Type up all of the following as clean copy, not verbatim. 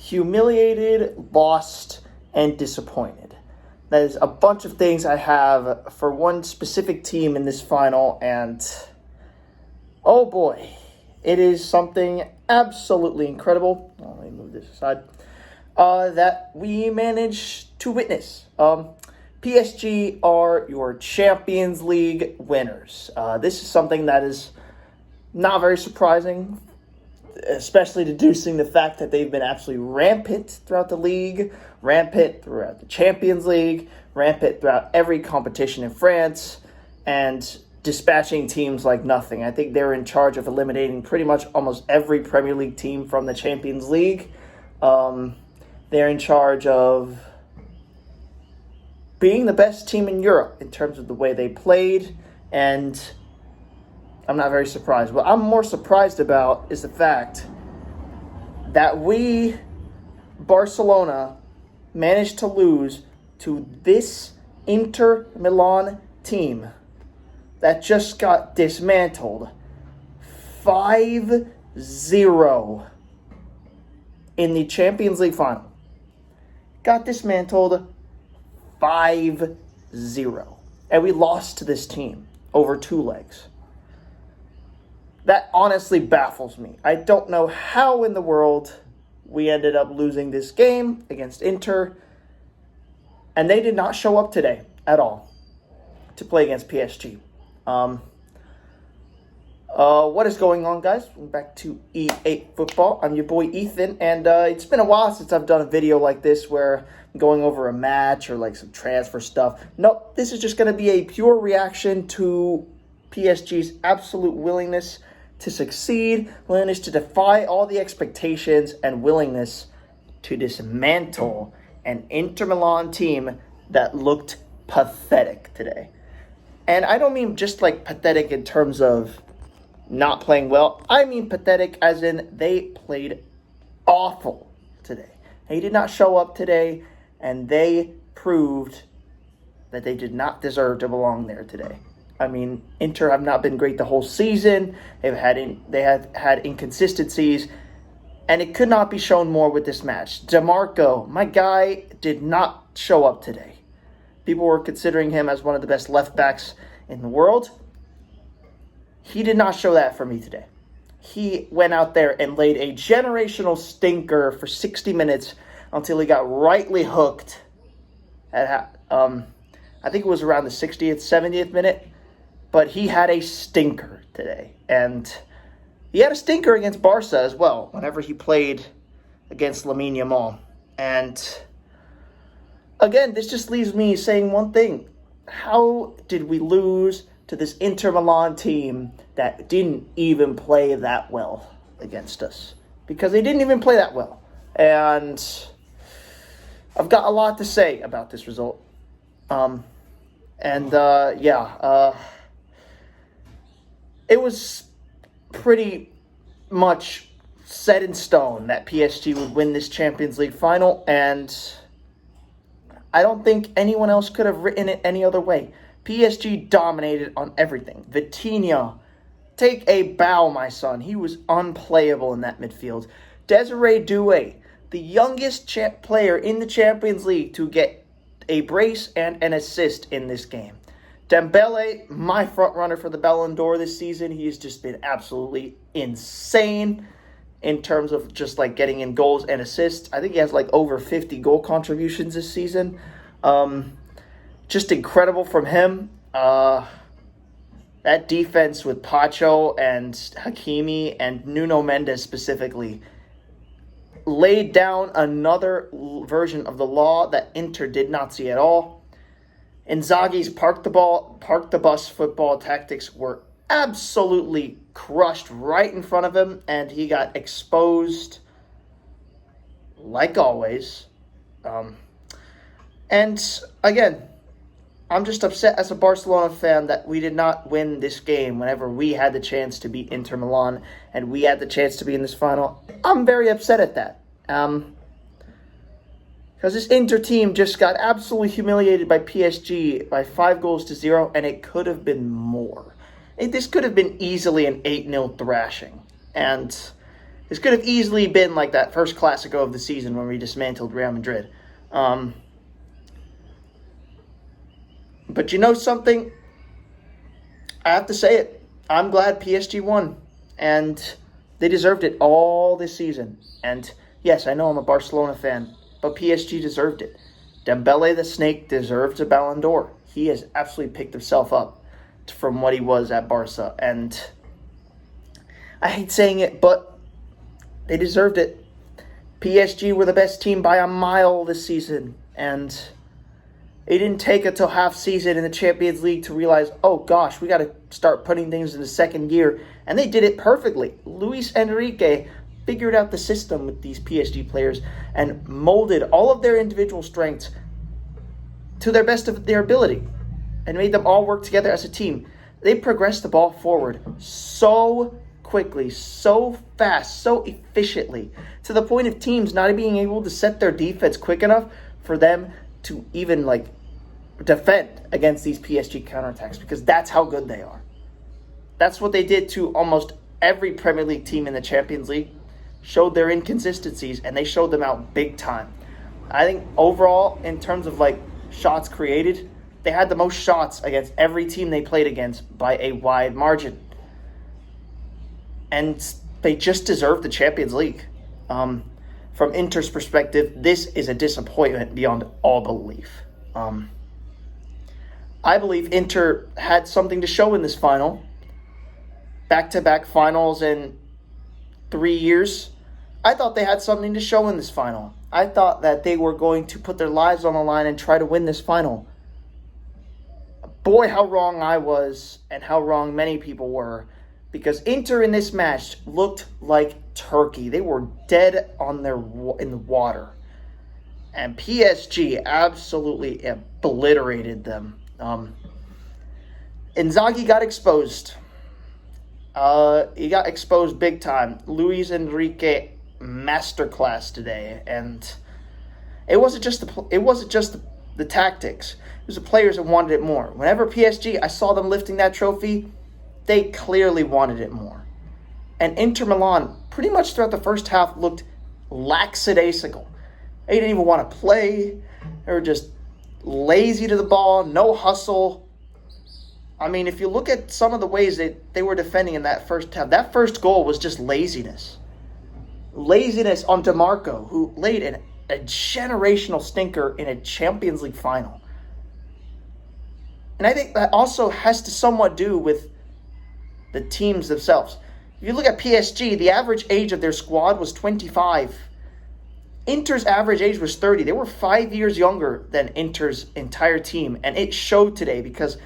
humiliated, lost, and disappointed. There's a bunch of things I have for one specific team in this final, and oh boy, it is something absolutely incredible. Let me move this aside. That we managed to witness. PSG are your Champions League winners. This is something that is not very surprising, especially deducing the fact that they've been absolutely rampant throughout the league, rampant throughout the Champions League, rampant throughout every competition in France, and dispatching teams like nothing. I think they're in charge of eliminating pretty much almost every Premier League team from the Champions League. They're in charge of being the best team in Europe in terms of the way they played, and I'm not very surprised. What I'm more surprised about is the fact that we, Barcelona, managed to lose to this Inter Milan team that just got dismantled 5-0 in the Champions League final. Got dismantled 5-0. And we lost to this team over 2 legs. That honestly baffles me. I don't know how in the world we ended up losing this game against Inter. And they did not show up today at all to play against PSG. What is going on, guys? Back to E8 Football. I'm your boy Ethan, and it's been a while since I've done a video like this where I'm going over a match or like some transfer stuff. Nope, this is just going to be a pure reaction to PSG's absolute willingness to succeed, willingness to defy all the expectations, and willingness to dismantle an Inter Milan team that looked pathetic today. And I don't mean just like pathetic in terms of not playing well. I mean pathetic as in they played awful today. They did not show up today, and they proved that they did not deserve to belong there today. I mean, Inter have not been great the whole season. They have had inconsistencies, and it could not be shown more with this match. DeMarco, my guy, did not show up today. People were considering him as one of the best left backs in the world. He did not show that for me today. He went out there and laid a generational stinker for 60 minutes until he got rightly hooked at, I think it was around the 60th, 70th minute. But he had a stinker today. And he had a stinker against Barca as well whenever he played against Lamine Yamal. And again, this just leaves me saying one thing. How did we lose to this Inter Milan team that didn't even play that well against us? Because they didn't even play that well. And I've got a lot to say about this result. It was pretty much set in stone that PSG would win this Champions League final, and I don't think anyone else could have written it any other way. PSG dominated on everything. Vitinha, take a bow, my son. He was unplayable in that midfield. Desiree Doué, the youngest player in the Champions League to get a brace and an assist in this game. Dembele, my front runner for the Ballon d'Or this season. He has just been absolutely insane in terms of just like getting in goals and assists. I think he has like over 50 goal contributions this season. Just incredible from him. That defense with Pacho and Hakimi and Nuno Mendes specifically laid down another version of the law that Inter did not see at all. Inzaghi's park the bus football tactics were absolutely crushed right in front of him, and he got exposed like always. And again, I'm just upset as a Barcelona fan that we did not win this game whenever we had the chance to beat Inter Milan and we had the chance to be in this final. I'm very upset at that. Because this Inter team just got absolutely humiliated by PSG by 5-0, and it could have been more. This could have been easily an 8-0 thrashing. And This could have easily been like that first Clasico of the season when we dismantled Real Madrid. But you know something? I have to say it. I'm glad PSG won. And they deserved it all this season. And yes, I know I'm a Barcelona fan, but PSG deserved it. Dembele the Snake deserves a Ballon d'Or. He has absolutely picked himself up from what he was at Barca. And I hate saying it, but they deserved it. PSG were the best team by a mile this season. And it didn't take until half season in the Champions League to realize, oh gosh, we got to start putting things in the second gear. And they did it perfectly. Luis Enrique figured out the system with these PSG players and molded all of their individual strengths to their best of their ability and made them all work together as a team. They progressed the ball forward so quickly, so fast, so efficiently, to the point of teams not being able to set their defense quick enough for them to even defend against these PSG counterattacks, because that's how good they are. That's what they did to almost every Premier League team in the Champions League. Showed their inconsistencies, and they showed them out big time. I think overall, in terms of shots created, they had the most shots against every team they played against by a wide margin. And they just deserved the Champions League. From Inter's perspective, this is a disappointment beyond all belief. I believe Inter had something to show in this final. Back-to-back finals in 3 years. I thought they had something to show in this final. I thought that they were going to put their lives on the line and try to win this final. Boy, how wrong I was, and how wrong many people were. Because Inter in this match looked like turkey. They were dead on in the water. And PSG absolutely obliterated them. Inzaghi got exposed. He got exposed big time. Luis Enrique masterclass today, and it wasn't just the tactics. It was the players that wanted it more. Whenever PSG, I saw them lifting that trophy, they clearly wanted it more. And Inter Milan, pretty much throughout the first half, looked lackadaisical. They didn't even want to play. They were just lazy to the ball, no hustle. I mean, if you look at some of the ways they were defending in that first half, that first goal was just laziness. Laziness on DeMarco, who laid a generational stinker in a Champions League final. And I think that also has to somewhat do with the teams themselves. If you look at PSG, the average age of their squad was 25. Inter's average age was 30. They were 5 years younger than Inter's entire team. And it showed today because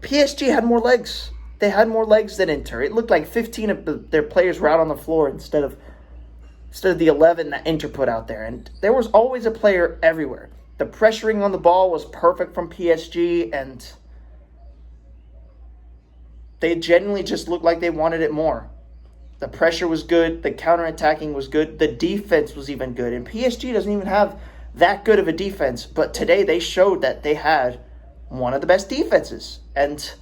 PSG had more legs. They had more legs than Inter. It looked like 15 of their players were out on the floor instead of the 11 that Inter put out there. And there was always a player everywhere. The pressuring on the ball was perfect from PSG, and they genuinely just looked like they wanted it more. The pressure was good. The counterattacking was good. The defense was even good. And PSG doesn't even have that good of a defense. But today they showed that they had one of the best defenses. And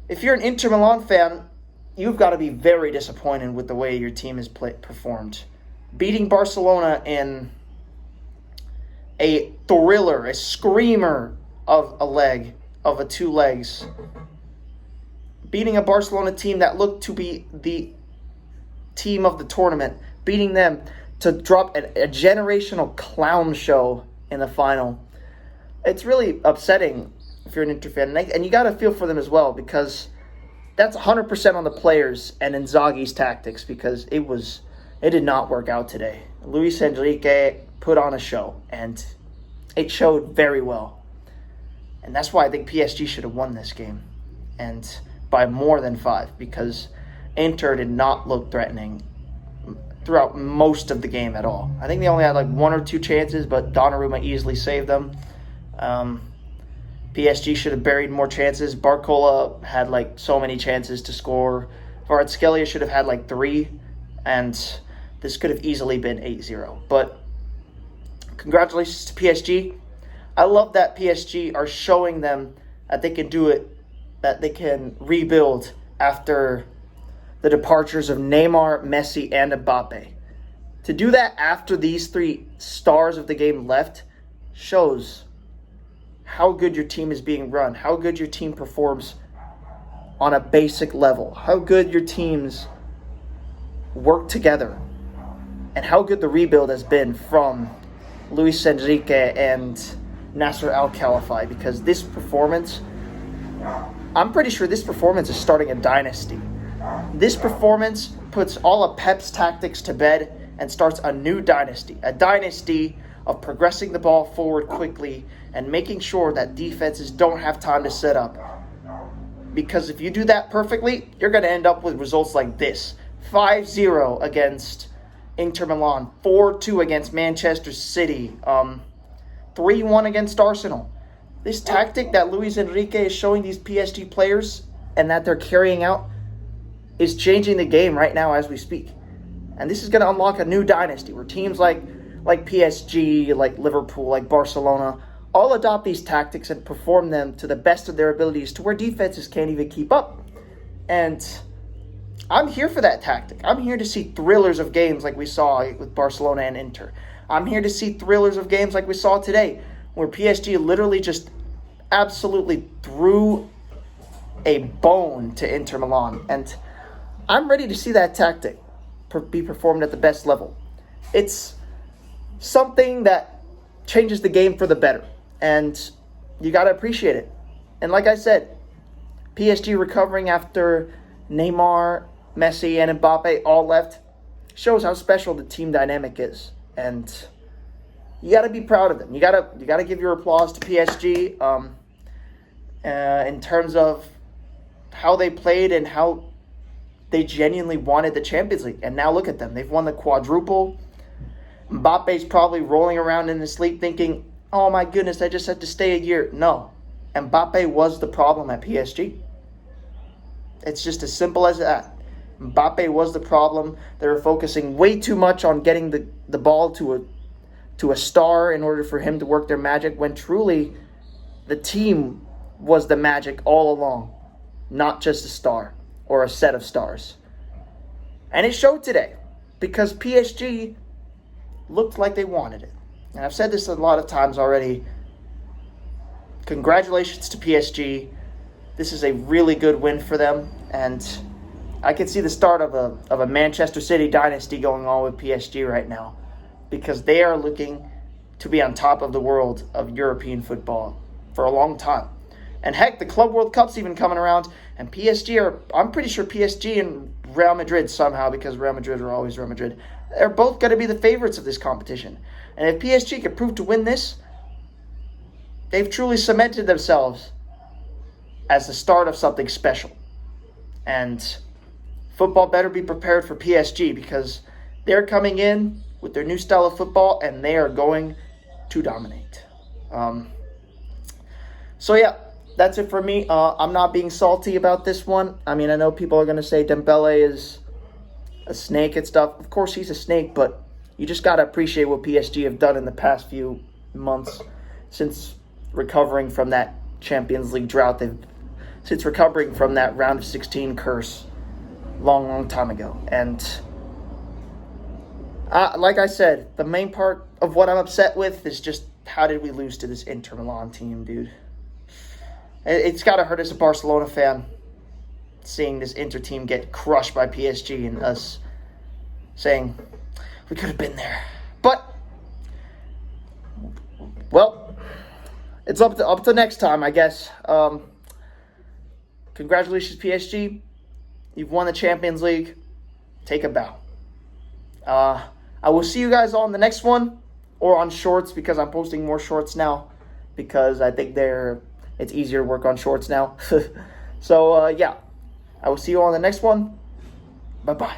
if you're an Inter Milan fan, you've got to be very disappointed with the way your team has performed. Beating Barcelona in a thriller, a screamer of two legs. Beating a Barcelona team that looked to be the team of the tournament. Beating them to drop a generational clown show in the final. It's really upsetting if you're an Inter fan. And you got to feel for them as well, because that's 100% on the players and Inzaghi's tactics, because it did not work out today. Luis Enrique put on a show, and it showed very well. And that's why I think PSG should have won this game, and by more than 5, because Inter did not look threatening throughout most of the game at all. I think they only had 1 or 2 chances, but Donnarumma easily saved them. PSG should have buried more chances. Barcola had so many chances to score. Kvaratskhelia should have had 3, and this could have easily been 8-0. But congratulations to PSG. I love that PSG are showing them that they can do it, that they can rebuild after the departures of Neymar, Messi, and Mbappe. To do that after these three stars of the game left shows how good your team is being run, how good your team performs on a basic level, how good your teams work together, and how good the rebuild has been from Luis Enrique and Nasser Al-Khelaifi, because this performance, I'm pretty sure this performance is starting a dynasty. This performance puts all of Pep's tactics to bed and starts a new dynasty. A dynasty of progressing the ball forward quickly and making sure that defenses don't have time to set up. Because if you do that perfectly, you're going to end up with results like this. 5-0 against Inter Milan, 4-2 against Manchester City, 3-1 against Arsenal. This tactic that Luis Enrique is showing these PSG players and that they're carrying out is changing the game right now as we speak. And this is going to unlock a new dynasty where teams like PSG, like Liverpool, like Barcelona, all adopt these tactics and perform them to the best of their abilities to where defenses can't even keep up. And I'm here for that tactic. I'm here to see thrillers of games like we saw with Barcelona and Inter. I'm here to see thrillers of games like we saw today, where PSG literally just absolutely threw a bone to Inter Milan. And I'm ready to see that tactic be performed at the best level. It's something that changes the game for the better, and you got to appreciate it. And like I said, PSG recovering after Neymar, Messi, and Mbappe all left shows how special the team dynamic is, and you got to be proud of them. You got to give your applause to PSG in terms of how they played and how they genuinely wanted the Champions League. And now look at them. They've won the quadruple. Mbappe's probably rolling around in his sleep thinking, oh my goodness, I just had to stay a year. No. Mbappe was the problem at PSG. It's just as simple as that. Mbappe was the problem. They were focusing way too much on getting the ball to a star in order for him to work their magic, when truly the team was the magic all along, not just a star or a set of stars. And it showed today because PSG looked like they wanted it. And I've said this a lot of times already. Congratulations to PSG. This is a really good win for them, and I can see the start of a Manchester City dynasty going on with PSG right now, because they are looking to be on top of the world of European football for a long time. And heck, the Club World Cup's even coming around, and I'm pretty sure PSG and Real Madrid somehow, because Real Madrid are always Real Madrid, they're both going to be the favorites of this competition. And if PSG can prove to win this, they've truly cemented themselves as the start of something special. And football better be prepared for PSG, because they're coming in with their new style of football and they are going to dominate. So yeah, that's it for me. I'm not being salty about this one. I mean, I know people are going to say Dembele is a snake and stuff. Of course he's a snake, but you just got to appreciate what PSG have done in the past few months since recovering from that Champions League drought. Since recovering from that round of 16 curse long time ago. And like I said, the main part of what I'm upset with is just how did we lose to this Inter Milan team, dude? It's got to hurt as a Barcelona fan, seeing this Inter team get crushed by PSG and us saying we could have been there. But, well, it's up to next time, I guess. Congratulations, PSG. You've won the Champions League. Take a bow. I will see you guys on the next one, or on shorts, because I'm posting more shorts now, because I think it's easier to work on shorts now. So, yeah. I will see you on the next one. Bye-bye.